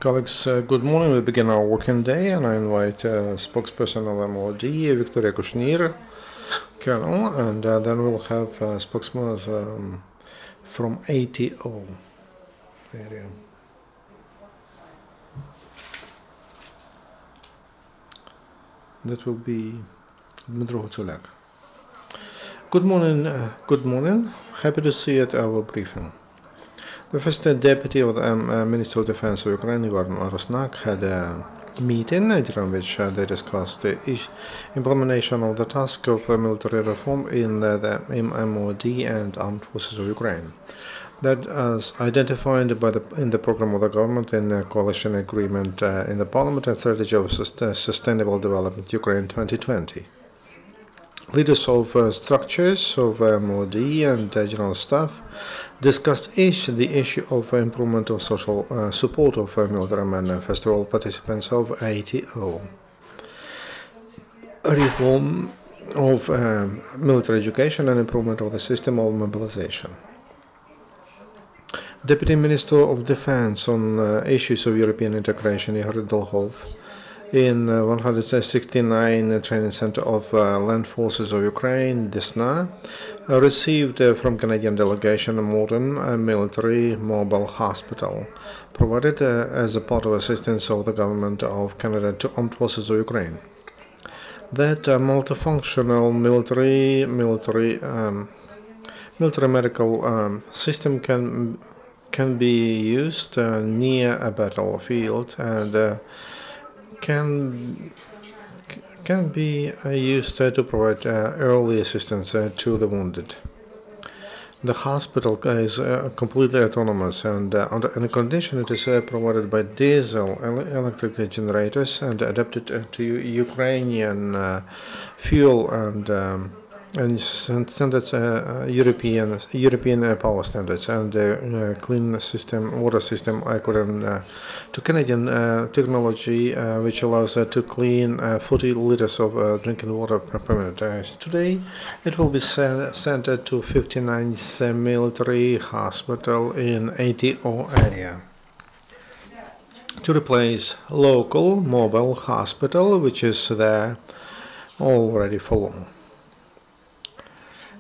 Colleagues, good morning. We begin our working day, and I invite spokesperson of MOD, Viktoria Kushnir, Colonel, and then we'll have spokesman from ATO area. That will be Dmitro Hutsulak. Good morning. Good morning. Happy to see you at our briefing. The first deputy of the Minister of Defense of Ukraine, Igor Rosnak, had a meeting during which they discussed the implementation of the task of military reform in the MOD and Armed Forces of Ukraine. That as identified in the program of the government in a coalition agreement in the Parliament and Strategy of Sustainable Development Ukraine 2020. Leaders of structures of MOD and general staff discussed the issue of improvement of social support of military men and festival participants of ATO, reform of military education and improvement of the system of mobilization. Deputy Minister of Defense on issues of European integration, Igor Dolhov, in 169 Training Center of Land Forces of Ukraine, Desna, received from Canadian delegation a modern military mobile hospital, provided as a part of assistance of the government of Canada to Armed Forces of Ukraine. That multifunctional military medical system can be used near a battlefield and can be used to provide early assistance to the wounded. The hospital is completely autonomous, and under any condition it is provided by diesel electric generators and adapted to Ukrainian fuel and standards, European power standards, and clean system, water system according to Canadian technology, which allows to clean 40 liters of drinking water per minute. Today, it will be sent to 59th Military Hospital in ATO area to replace local mobile hospital, which is there already for long.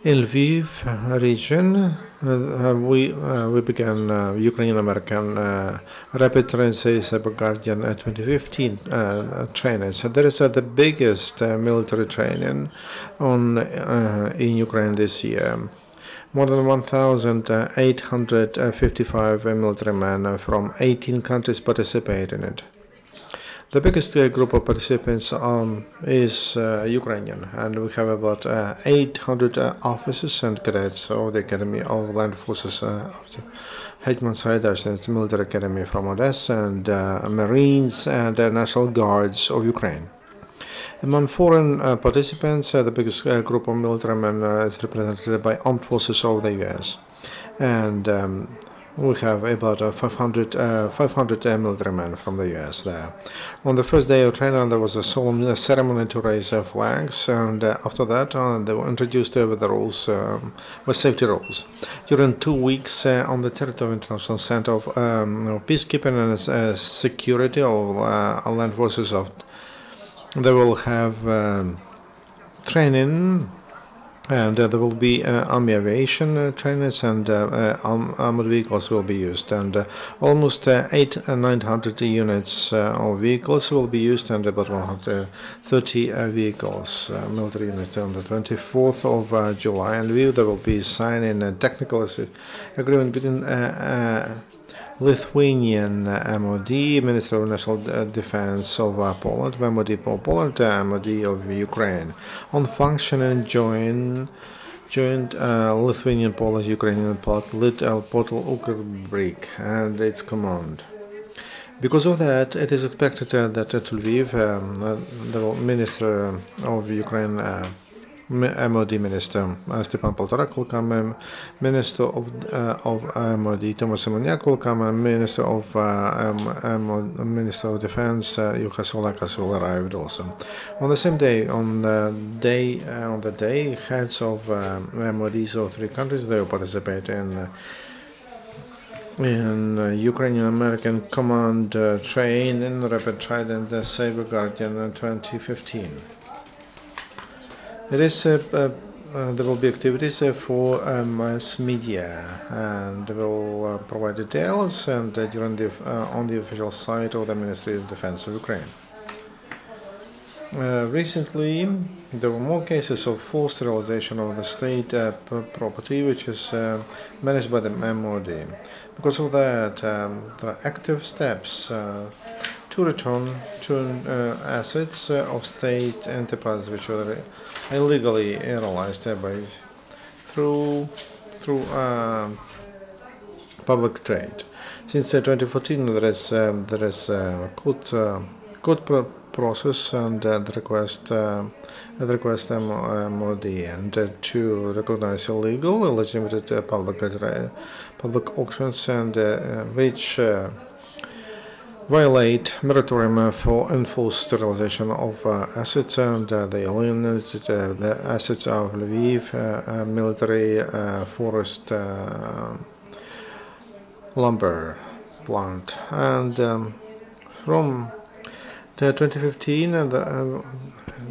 In Lviv region, we began Ukrainian-American Rapid Transit Cyber Guardian 2015 training. So there is the biggest military training in Ukraine this year. More than 1,855 military men from 18 countries participate in it. The biggest group of participants is Ukrainian, and we have about 800 officers and cadets of the Academy of Land Forces of Hetman Saidash's Military Academy from Odessa, and Marines and National Guards of Ukraine. Among foreign participants, the biggest group of military men is represented by Armed Forces of the U.S. and we have about 500 military men from the U.S. there. On the first day of training, there was a solemn ceremony to raise flags, and after that, they were introduced with the rules, with safety rules. During 2 weeks on the territory of International Center of Peacekeeping and Security of Land Forces, they will have training. And there will be Army aviation trainers, and armored vehicles will be used, and almost 900 units of vehicles will be used, and about 130 vehicles, military units. On the 24th of July in Lviv, there will be signing a technical agreement between Lithuanian MOD, Minister of National Defense of Poland, MOD of Poland, MOD of Ukraine, on functioning joint Lithuanian, Polish, Ukrainian portal Ukrbrik and its command. Because of that, it is expected that to Lviv, the Minister of Ukraine, MOD Minister Stepan Poltorak will come, Minister of MOD Tomas Simoniak will come, Minister of Defense Juha Solakas will arrive also. On the same day, on the day, heads of MODs of 3 countries, they will participate in in Ukrainian-American Command train in Rapid Trident Saber Guardian in 2015. It is there will be activities for mass media, and will provide details and during the on the official site of the Ministry of Defense of Ukraine. Recently, there were more cases of forced sterilization of the state property, which is managed by the MOD. Because of that, there are active steps to return to assets of state enterprises which were illegally realized through public trade. Since 2014, there is court process and the request MOD and to recognize illegal, illegitimate public auctions and which violate moratorium for enforced sterilization of assets, and they alienated the assets of Lviv military forest lumber plant. And from 2015, the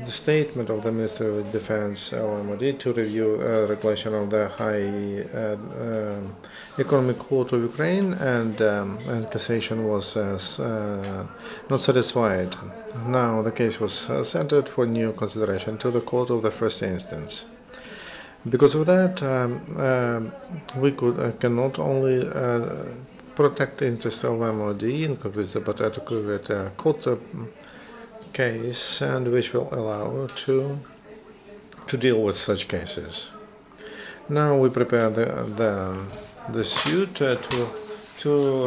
statement of the Ministry of Defense MOD to review regulation of the High Economic Court of Ukraine, and cassation was not satisfied. Now the case was sent for new consideration to the court of the first instance. Because of that, we can not only protect the interest of MOD in concrete but adequate court case, and which will allow to deal with such cases. Now we prepare the suit to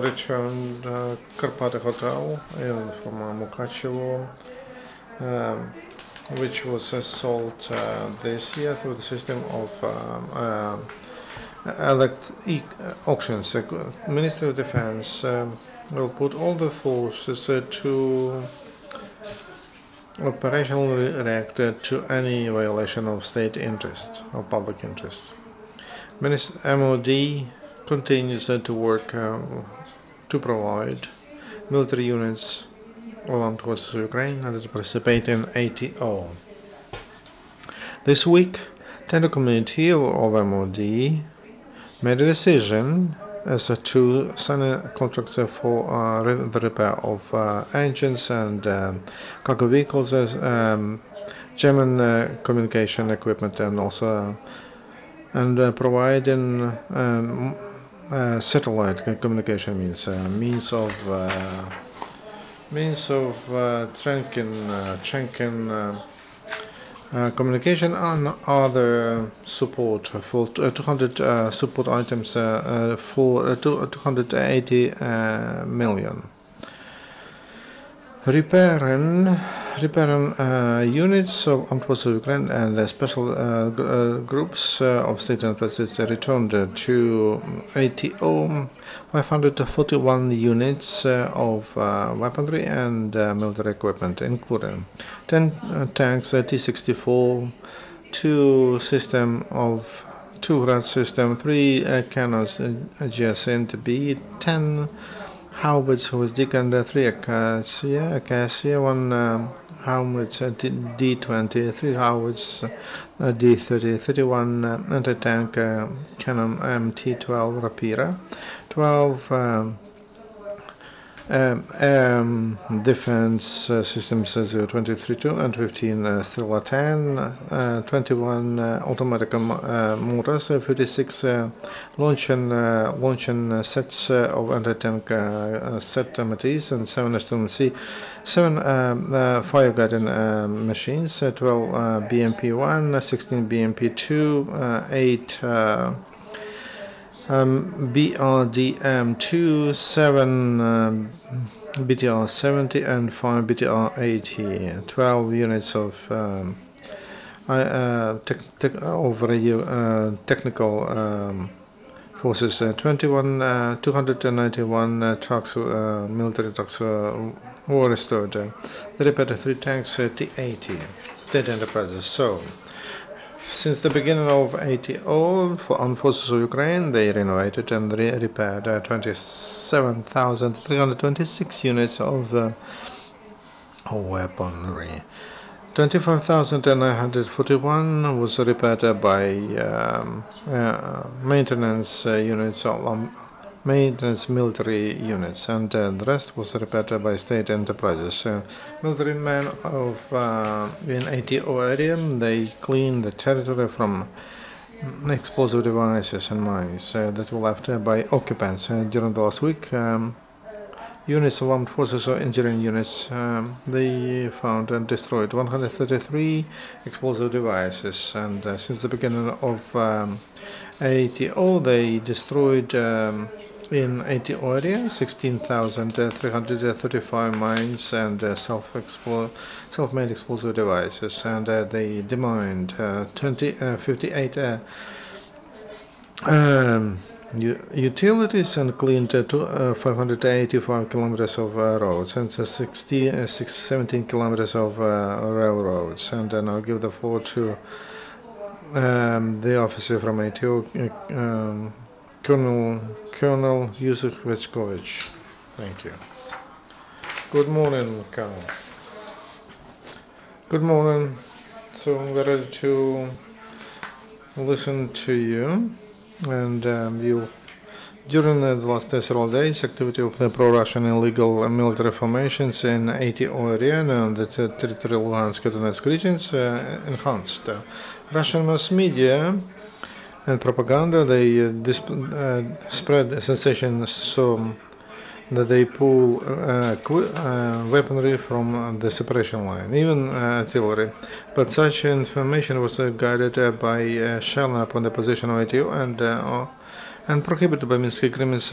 return Karpaty Hotel from Mukachevo, which was sold this year through the system of auctions. Ministry of Defense will put all the forces to operationally react to any violation of state interest or public interest. MOD continues to work to provide military units along towards Ukraine and to participate in ATO. This week, Tender Committee of MOD made a decision as to sign contracts for the repair of engines and cargo vehicles, as German communication equipment, and also providing satellite communication means of trunking communication and other support for 200 support items for 280 million. Repairing units of armed forces of Ukraine and special groups of state enterprises returned to ATO 541 units of weaponry and military equipment, including 10 tanks T-64, 2 Grad system, 3 cannons GSNT-B, 10 howitzer with Dick and 3 Acacia, 1 howitzer D-20, 3 howitzer D-30, 31 anti-tank cannon MT-12 Rapira, 12 defense systems 023-2 and 15 Strela 10, 21 automatic mortars, 56 launching sets of anti-tank set MTs, and 7 STMC, 7 fireguarding machines, 12 BMP-1, 16 BMP-2, 8 BRDM-2, 7 BTR-70 and 5 BTR-80, 12 units of technical forces, 291 trucks, military trucks were restored. They repaired 3 tanks T-80, state enterprises. So, Since the beginning of ATO, for armed forces of Ukraine, they renovated and repaired 27,326 units of weaponry. 25,941 was repaired by maintenance units of maintenance military units, and the rest was repaired by state enterprises. Military men in ATO area, they cleaned the territory from explosive devices and mines that were left by occupants. During the last week, units of armed forces or engineering units, they found and destroyed 133 explosive devices, and since the beginning of ATO, they destroyed in ATO area 16,335 mines and self-made explosive devices, and they demined 58 utilities and cleaned 585 kilometers of roads and 17 kilometers of railroads. And then I'll give the floor to the officer from ATO, Colonel Josef Venskovich. Thank you. Good morning, Colonel. Good morning. So I'm ready to listen to you. And during the last several days, activity of the pro-Russian illegal military formations in ATO area and the territorial Luhansk and Donetsk regions enhanced. Russian mass media and propaganda, they spread sensations so that they pull weaponry from the separation line, even artillery. But such information was guided by shelling upon the position of ATO and prohibited by Minsk agreements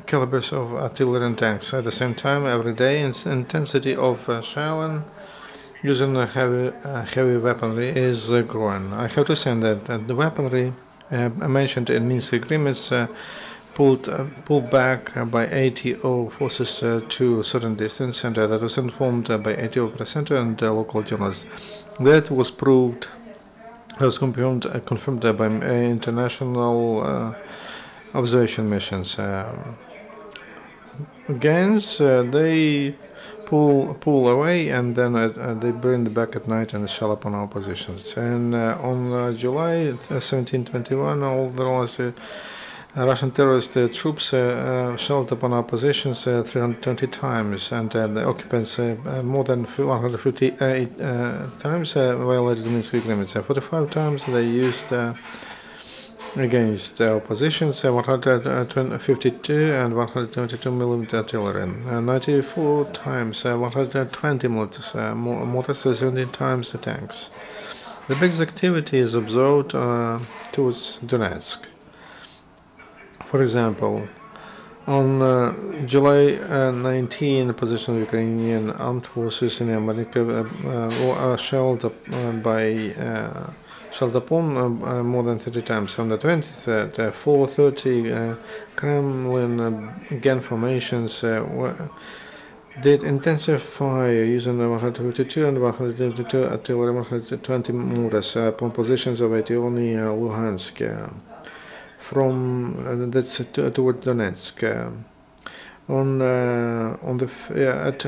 calibers of artillery and tanks. At the same time, every day, intensity of shelling using heavy weaponry is growing. I have to say that the weaponry mentioned in Minsk agreements pulled back by ATO forces to a certain distance, and that was informed by ATO presenter and local journalists. That was confirmed by international observation missions. Against they pull away, and then they bring back at night and shell upon our positions. And on July 1721, all the last Russian terrorist troops shelled upon our positions 320 times, and the occupants more than 158 times violated the Minsk agreements. 45 times they used against our positions 152 and 122 millimeter artillery, 94 times 120 mortars, 17 times the tanks. The biggest activity is observed towards Donetsk. For example, on July 19, the position of Ukrainian armed forces in America were shelled upon more than 30 times. On the 20th at 4:30, Kremlin again formations did intensive fire using 152 and 152 artillery, 120 mortars upon positions of ATO near Luhansk. From that's toward Donetsk. At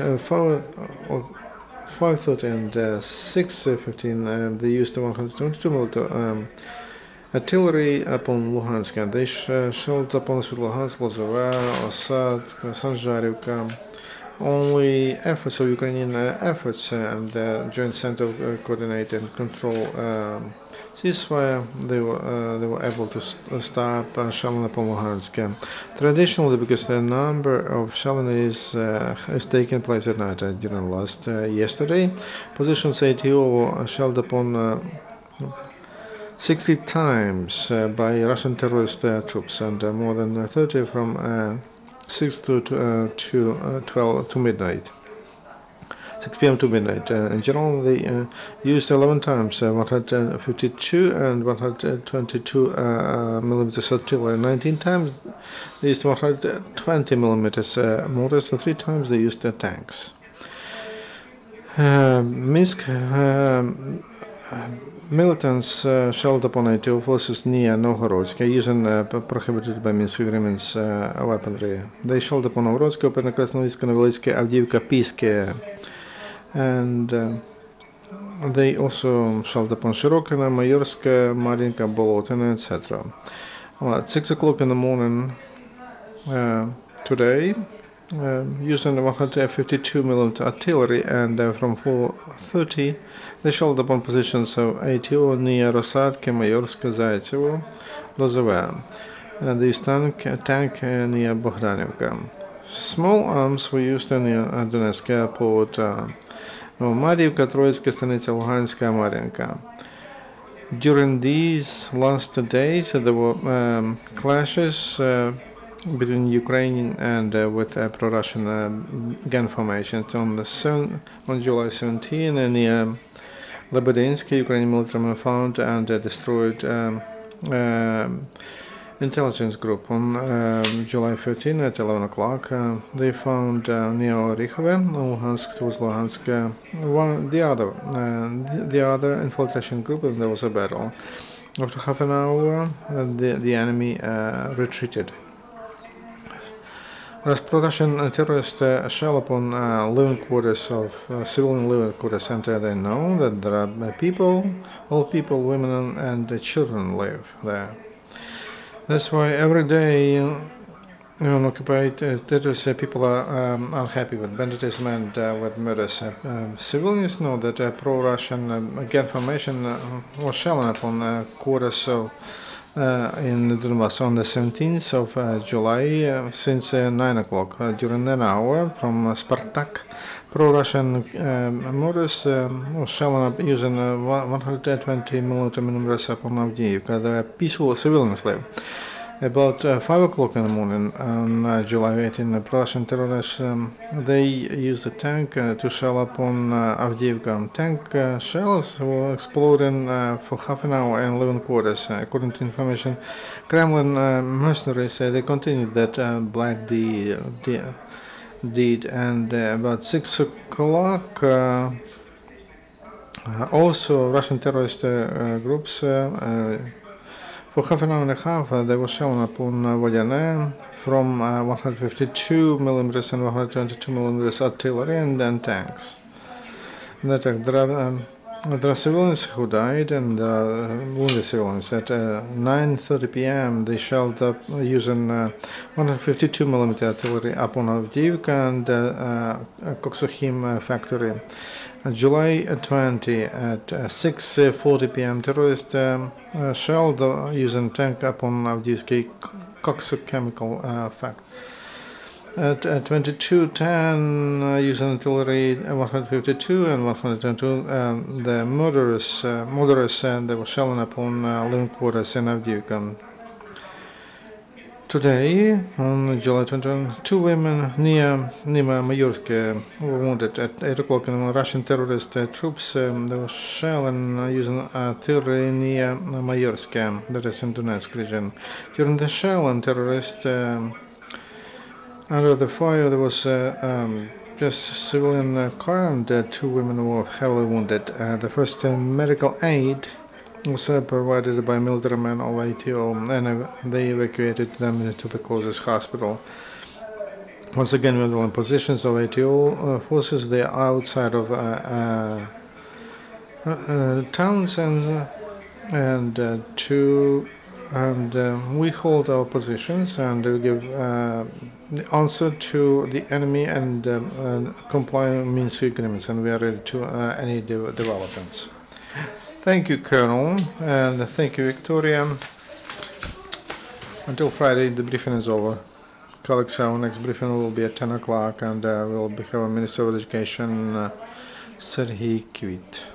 5:30 and 6:15, they used 122 millimeter artillery upon Luhansk, and they shelled upon Luhansk, Lozovar, Osad, Sanzharivka. Only efforts of Ukrainian efforts and joint center of coordinate and control ceasefire, they were able to stop shelling upon Luhansk. Traditionally, because the number of shelling is taking place at night. During last yesterday, positions ATO were shelled upon 60 times by Russian terrorist troops, and more than 30 from 6 to 12 to midnight. 6 p.m. to midnight. In general, they used 11 times 152 and 122 millimeters artillery. 19 times they used 120 millimeters mortars, and 3 times they used tanks. Minsk Militants shelled upon ATO forces near Novgorod, using prohibited by Minsk agreements weaponry. They shelled upon Novgorod, Open Krasnoyarsk, Novoselsk, Avdiivka, Piske, and they also shelled upon Shirokino, Mayorsk, Marinka, Bolotina, etc. Well, at 6 o'clock in the morning today, using 152mm artillery, and from 4:30 they shelled upon positions of ATO near Rosadke, Mayorsk, Zaitsevo, Lozove. They used tank near Bogdanivka. Small arms were used near Donetsk airport, Mariivka, Troitska, Stanitsa, Luhanska, Marinka. During these last days, there were clashes between Ukraine and with pro-Russian gun formations on July 17 near Lebedinsk. Ukrainian military men found and destroyed intelligence group. On July 13 at 11 o'clock, they found near Orikhove, Luhansk towards Luhansk, the other infiltration group, and there was a battle. After half an hour, the enemy retreated. Whereas pro-Russian terrorists shell upon living quarters of civilian living quarters, and they know that there are people, old people, women, and children live there. That's why every day on occupied territories, people are unhappy with banditism and with murders. Civilians know that pro-Russian gun formation was shelling upon quarters of in Donbass on the 17th of July since 9 o'clock. During an hour from Spartak, pro-Russian mortars was shelling up using 120mm upon Avdiivka. The peaceful civilians live. About 5 o'clock in the morning on July 18, the Russian terrorists they used a tank to shell upon Avdiivka. Tank shells were exploding for half an hour in living quarters. According to information, Kremlin mercenaries they continued that black deed, and about 6 o'clock. Also, Russian terrorist groups. For half an hour and a half, they were shelling upon Vodyane from 152mm and 122mm artillery and tanks. There are civilians who died and there are wounded civilians. At 9:30 p.m., they shelled up using 152mm artillery upon Avdiivka and Koksochim factory. July 20 at 6:40 p.m., terrorists shelled using tank upon Avdiivsky Koksochemical factory. At 22:10, using artillery 152 and 122, the murderers they were shelling upon living quarters in Avdiivka. Today, on July 21, 2 women near Mayorsk were wounded. At 8 o'clock, Russian terrorist troops they were shelling using artillery near Mayorsk, that is in Donetsk region. During the shelling, terrorists under the fire, there was just civilian car, and 2 women were heavily wounded. The first medical aid was provided by military men of ATO, and they evacuated them to the closest hospital. Once again, we were in positions of ATO forces. They are outside of towns, and we hold our positions and we give the answer to the enemy and comply with Minsk agreements, and we are ready to any developments. Thank you, Colonel, and thank you, Viktoria. Until Friday, the briefing is over. Colleagues, our next briefing will be at 10 o'clock, and we'll have a Minister of Education, Serhiy Kvit.